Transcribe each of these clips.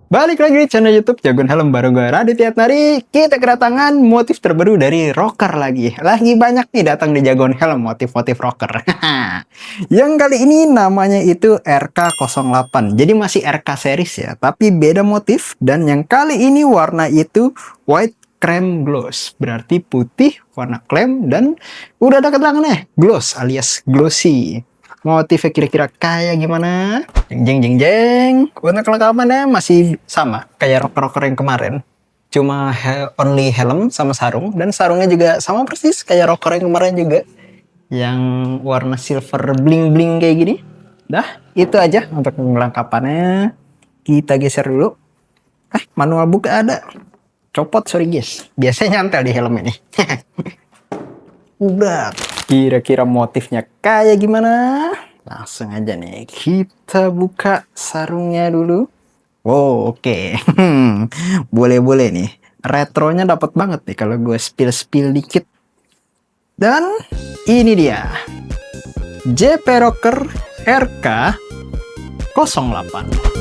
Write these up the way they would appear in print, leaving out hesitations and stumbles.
Balik lagi di channel YouTube Jagoan Helm baru gue Raditya Tari. Kita kedatangan motif terbaru dari rocker lagi. Lagi banyak nih datang di Jagoan Helm motif-motif rocker. Yang kali ini namanya itu RK08. Jadi masih RK series ya, tapi beda motif. Dan yang kali ini warna itu white cream gloss. Berarti putih, warna krem, dan udah ada keterangannya gloss alias glossy. Motifnya kira-kira kayak gimana? Jeng jeng jeng jeng. Untuk kelengkapannya masih sama kayak rocker-rocker yang kemarin. Cuma only helm sama sarung, dan sarungnya juga sama persis kayak rocker yang kemarin juga. Yang warna silver bling-bling kayak gini. Dah, itu aja untuk kelengkapannya. Kita geser dulu. Manual buka ada. Copot, sorry guys. Biasanya nyantel di helm ini. Udah. Kira-kira motifnya kayak gimana? Langsung aja nih, kita buka sarungnya dulu. Oh, oke. Boleh-boleh nih. Retronya dapat banget nih kalau gue spill dikit. Dan ini dia. JP Rocker RK 08.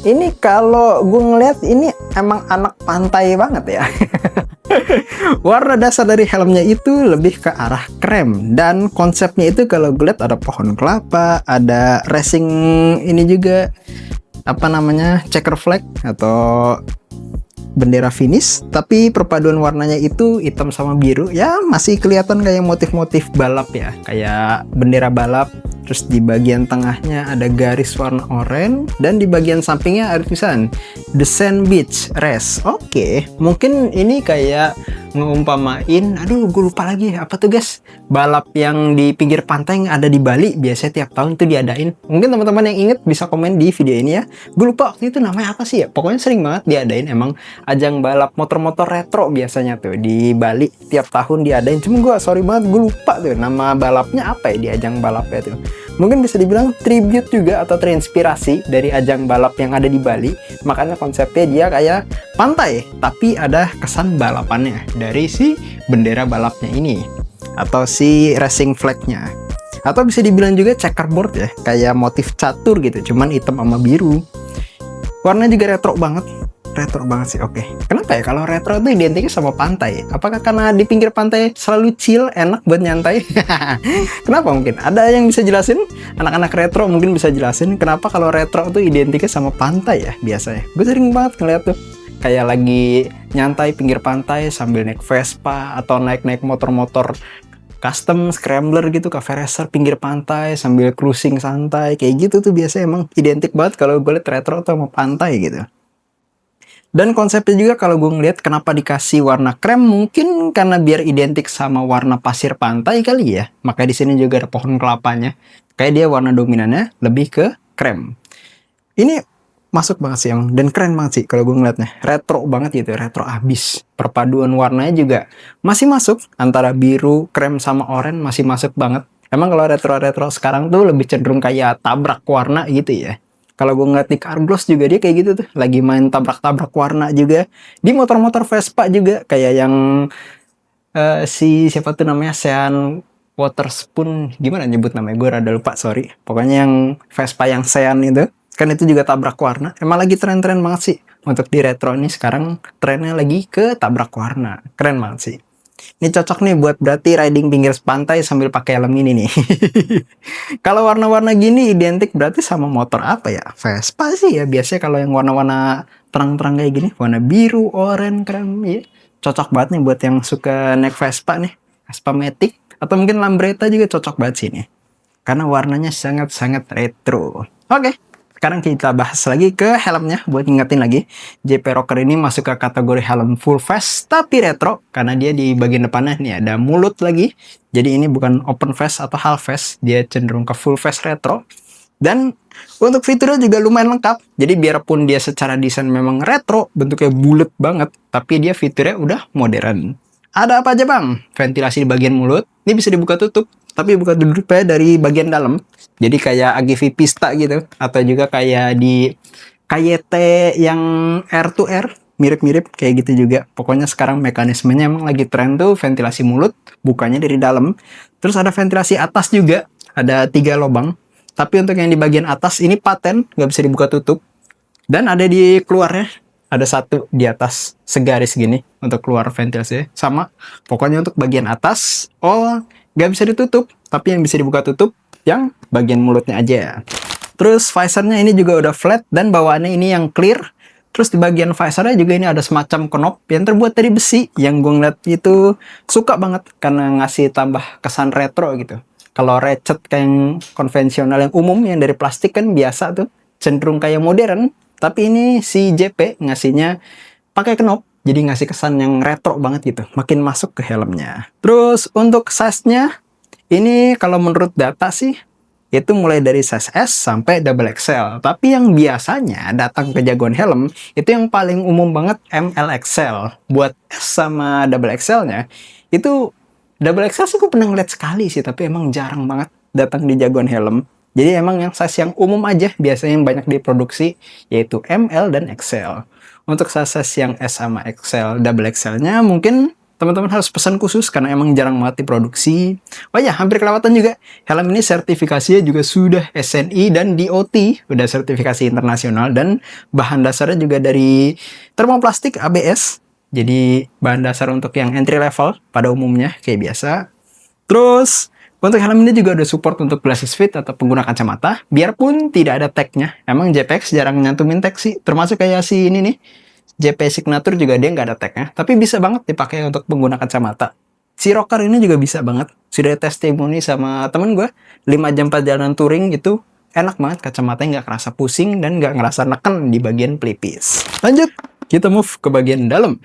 Ini kalau gue ngeliat ini emang anak pantai banget ya. Warna dasar dari helmnya itu lebih ke arah krem, dan konsepnya itu kalau gue lihat ada pohon kelapa, ada racing ini juga apa namanya checker flag atau bendera finish, tapi perpaduan warnanya itu hitam sama biru ya, masih kelihatan kayak motif-motif balap ya, kayak bendera balap. Terus di bagian tengahnya ada garis warna oranye, dan di bagian sampingnya ada tulisan The Sand Beach Race. Oke, mungkin ini kayak ngeumpamain, aduh gue lupa lagi apa tuh guys, balap yang di pinggir pantai yang ada di Bali, biasanya tiap tahun itu diadain. Mungkin teman-teman yang inget bisa komen di video ini ya. Gue lupa waktu itu namanya apa sih ya, pokoknya sering banget diadain. Emang ajang balap motor-motor retro biasanya tuh di Bali tiap tahun diadain. Cuma gue sorry banget, gue lupa tuh nama balapnya apa ya di ajang balapnya tuh. Mungkin bisa dibilang tribute juga atau terinspirasi dari ajang balap yang ada di Bali. Makanya konsepnya dia kayak pantai, tapi ada kesan balapannya dari si bendera balapnya ini, atau si racing flagnya. Atau bisa dibilang juga checkerboard ya, kayak motif catur gitu, cuman hitam sama biru. Warnanya juga retro banget sih. Oke, kenapa ya kalau retro itu identiknya sama pantai? Apakah karena di pinggir pantai selalu chill, enak buat nyantai? Kenapa mungkin? Ada yang bisa jelasin? Anak-anak retro mungkin bisa jelasin kenapa kalau retro itu identiknya sama pantai ya biasanya. Gue sering banget ngeliat tuh kayak lagi nyantai pinggir pantai sambil naik Vespa atau naik-naik motor-motor custom scrambler gitu, cafe racer pinggir pantai sambil cruising santai kayak gitu tuh biasanya emang identik banget kalau gue liat retro atau sama pantai gitu. Dan konsepnya juga kalau gue ngeliat kenapa dikasih warna krem, mungkin karena biar identik sama warna pasir pantai kali ya. Makanya di sini juga ada pohon kelapanya. Kayak dia warna dominannya lebih ke krem. Ini masuk banget sih yang, dan keren banget sih kalau gue ngeliatnya. Retro banget gitu, retro abis. Perpaduan warnanya juga masih masuk antara biru, krem sama oranye, masih masuk banget. Emang kalau retro-retro sekarang tuh lebih cenderung kayak tabrak warna gitu ya. Kalau gue ngeliat di Carglass juga dia kayak gitu tuh, lagi main tabrak-tabrak warna juga. Di motor-motor Vespa juga kayak yang si siapa tuh namanya, Sean Waterspoon, gimana nyebut namanya, gue rada lupa sorry. Pokoknya yang Vespa yang Sean itu, kan itu juga tabrak warna. Emang lagi tren-tren banget sih untuk di retro ini sekarang, trennya lagi ke tabrak warna. Keren banget sih. Ini cocok nih buat berarti riding pinggir pantai sambil pakai helm ini nih. Kalau warna-warna gini identik berarti sama motor apa ya? Vespa sih ya. Biasanya kalau yang warna-warna terang-terang kayak gini, warna biru, oranye, krem ya. Cocok banget nih buat yang suka naik Vespa nih. Vespa Matic atau mungkin Lambretta juga cocok banget sih nih. Karena warnanya sangat-sangat retro. Oke. Sekarang kita bahas lagi ke helmnya, buat ngingetin lagi. JP Rocker ini masuk ke kategori helm full face tapi retro, karena dia di bagian depannya nih ada mulut lagi. Jadi ini bukan open face atau half face, dia cenderung ke full face retro. Dan untuk fiturnya juga lumayan lengkap. Jadi biarpun dia secara desain memang retro, bentuknya bulat banget, tapi dia fiturnya udah modern. Ada apa aja bang? Ventilasi di bagian mulut, ini bisa dibuka tutup, tapi buka tutupnya dari bagian dalam. Jadi kayak AGV Pista gitu, atau juga kayak di KYT yang air to air, mirip-mirip kayak gitu juga. Pokoknya sekarang mekanismenya emang lagi tren tuh ventilasi mulut, bukanya dari dalam. Terus ada ventilasi atas juga, ada 3 lubang. Tapi untuk yang di bagian atas ini paten, nggak bisa dibuka tutup. Dan ada di keluarnya, ada satu di atas segaris gini untuk keluar ventilasi. Sama, pokoknya untuk bagian atas, nggak bisa ditutup. Tapi yang bisa dibuka tutup, yang bagian mulutnya aja. Terus visornya ini juga udah flat dan bawaannya ini yang clear. Terus di bagian visornya juga ini ada semacam knob yang terbuat dari besi. Yang gue ngeliat itu suka banget karena ngasih tambah kesan retro gitu. Kalau ratchet kayak yang konvensional yang umum yang dari plastik kan biasa tuh cenderung kayak modern. Tapi ini si JP ngasihnya pakai knob. Jadi ngasih kesan yang retro banget gitu. Makin masuk ke helmnya. Terus untuk size-nya ini kalau menurut data sih itu mulai dari size S sampai double XL. Tapi yang biasanya datang ke jagoan helm, itu yang paling umum banget ML XL. Buat S sama double XL-nya, itu double XL sih gue pernah ngeliat sekali sih, tapi emang jarang banget datang di jagoan helm. Jadi emang yang size yang umum aja, biasanya yang banyak diproduksi, yaitu ML dan XL. Untuk size yang S sama XL, double XL-nya mungkin teman-teman harus pesan khusus karena emang jarang banget diproduksi. Oh ya, hampir kelewatan juga. Helm ini sertifikasinya juga sudah SNI dan DOT, udah sertifikasi internasional, dan bahan dasarnya juga dari termoplastik ABS. Jadi bahan dasar untuk yang entry level pada umumnya kayak biasa. Terus untuk helm ini juga ada support untuk glasses fit atau pengguna kacamata. Biarpun tidak ada tagnya, emang JPX jarang nyantumin tag sih. Termasuk kayak si ini nih, JP Signature juga dia nggak ada tagnya, tapi bisa banget dipakai untuk pengguna kacamata. Si rocker ini juga bisa banget. Sudah testimoni sama temen gue, 5 jam perjalanan touring itu enak banget, kacamatanya nggak kerasa pusing dan nggak ngerasa neken di bagian pelipis. Lanjut, kita move ke bagian dalam.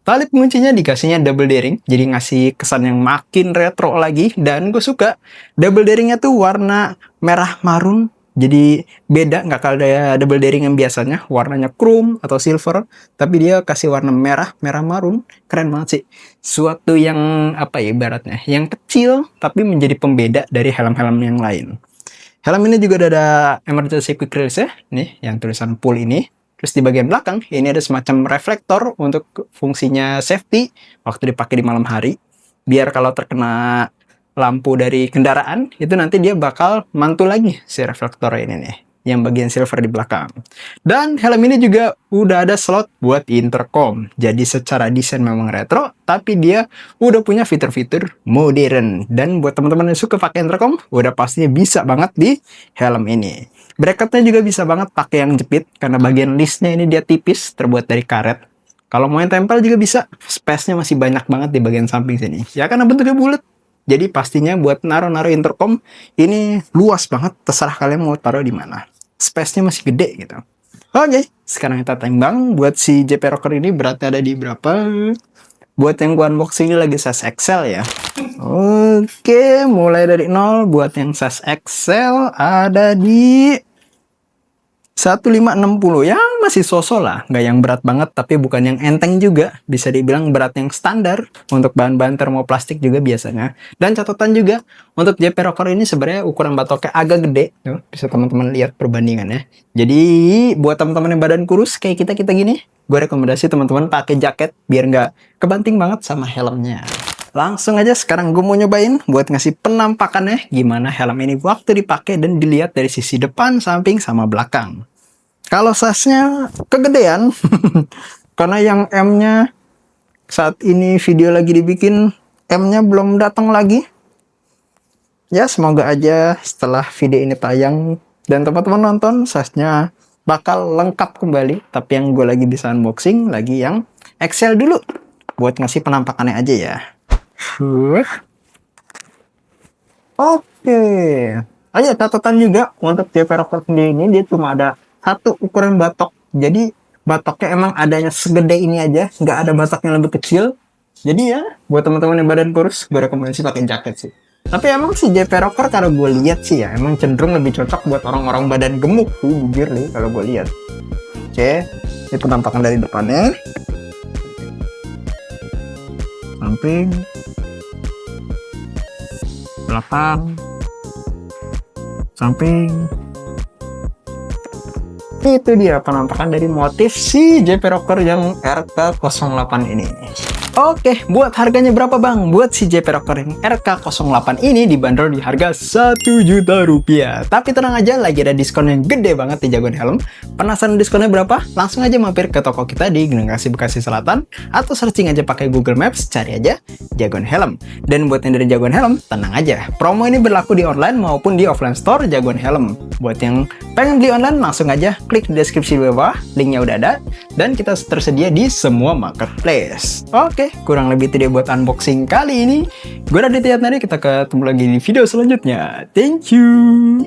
Tali penguncinya dikasihnya double daring, jadi ngasih kesan yang makin retro lagi, dan gue suka double daringnya tuh warna merah marun. Jadi beda, nggak kayak double daring yang biasanya warnanya chrome atau silver, tapi dia kasih warna merah marun. Keren banget sih. Suatu yang apa ya ibaratnya, yang kecil tapi menjadi pembeda dari helm-helm yang lain. Helm ini juga ada emergency quick release ya, nih yang tulisan pull ini. Terus di bagian belakang ini ada semacam reflektor untuk fungsinya safety waktu dipakai di malam hari. Biar kalau terkena lampu dari kendaraan, itu nanti dia bakal mantul lagi si reflektor ini nih, yang bagian silver di belakang. Dan helm ini juga udah ada slot buat intercom. Jadi secara desain memang retro, tapi dia udah punya fitur-fitur modern. Dan buat teman-teman yang suka pakai intercom, udah pastinya bisa banget di helm ini. Bracketnya juga bisa banget pakai yang jepit, karena bagian listnya ini dia tipis, terbuat dari karet. Kalau mau yang tempel juga bisa, space-nya masih banyak banget di bagian samping sini. Ya karena bentuknya bulat. Jadi pastinya buat naruh-naruh intercom ini luas banget, terserah kalian mau taruh di mana. Space-nya masih gede gitu. Oke, sekarang kita timbang buat si JP Rocker ini beratnya ada di berapa? Buat yang gua unboxing ini lagi size XL ya. Oke, mulai dari 0 buat yang size XL ada di 1560 ya, masih sosok lah, nggak yang berat banget tapi bukan yang enteng juga, bisa dibilang berat yang standar untuk bahan-bahan termoplastik juga biasanya. Dan catatan juga untuk JP Rocker ini sebenarnya ukuran batoknya agak gede, tuh, bisa teman-teman lihat perbandingannya. Jadi buat teman-teman yang badan kurus kayak kita gini, gue rekomendasi teman-teman pakai jaket biar nggak kebanting banget sama helmnya. Langsung aja sekarang gue mau nyobain buat ngasih penampakannya gimana helm ini waktu dipakai dan dilihat dari sisi depan, samping, sama belakang. Kalau size-nya kegedean, karena yang M-nya saat ini video lagi dibikin, M-nya belum datang lagi. Ya semoga aja setelah video ini tayang dan teman-teman nonton, size-nya bakal lengkap kembali. Tapi yang gue lagi bisa unboxing lagi yang XL dulu, buat ngasih penampakannya aja ya. Oke, aja catatan juga untuk JP Rocker sendiri ini dia cuma ada satu ukuran batok, jadi batoknya emang adanya segede ini aja, nggak ada batok yang lebih kecil. Jadi ya buat teman-teman yang badan kurus, gue rekomendasi pakai jaket sih. Tapi emang si JP Rocker kalau gue lihat sih ya emang cenderung lebih cocok buat orang-orang badan gemuk tuh, jujur nih kalau gue lihat. Oke, itu penampakan dari depannya, samping, belakang, samping. Itu dia penampakan dari motif si JP Rocker yang RK08 ini. Oke, buat harganya berapa bang? Buat si JP Rocker yang RK08 ini dibanderol di harga Rp1.000.000. Tapi tenang aja, lagi ada diskon yang gede banget di Jagoan Helm. Penasaran diskonnya berapa? Langsung aja mampir ke toko kita di Generasi Bekasi Selatan, atau searching aja pakai Google Maps, cari aja Jagoan Helm. Dan buat yang dari Jagoan Helm, tenang aja, promo ini berlaku di online maupun di offline store Jagoan Helm. Buat yang pengen beli online, langsung aja klik di deskripsi di bawah, linknya udah ada, dan kita tersedia di semua marketplace. Oke, kurang lebih itu dia buat unboxing kali ini. Gue Raditya Atnari, kita ketemu lagi di video selanjutnya. Thank you.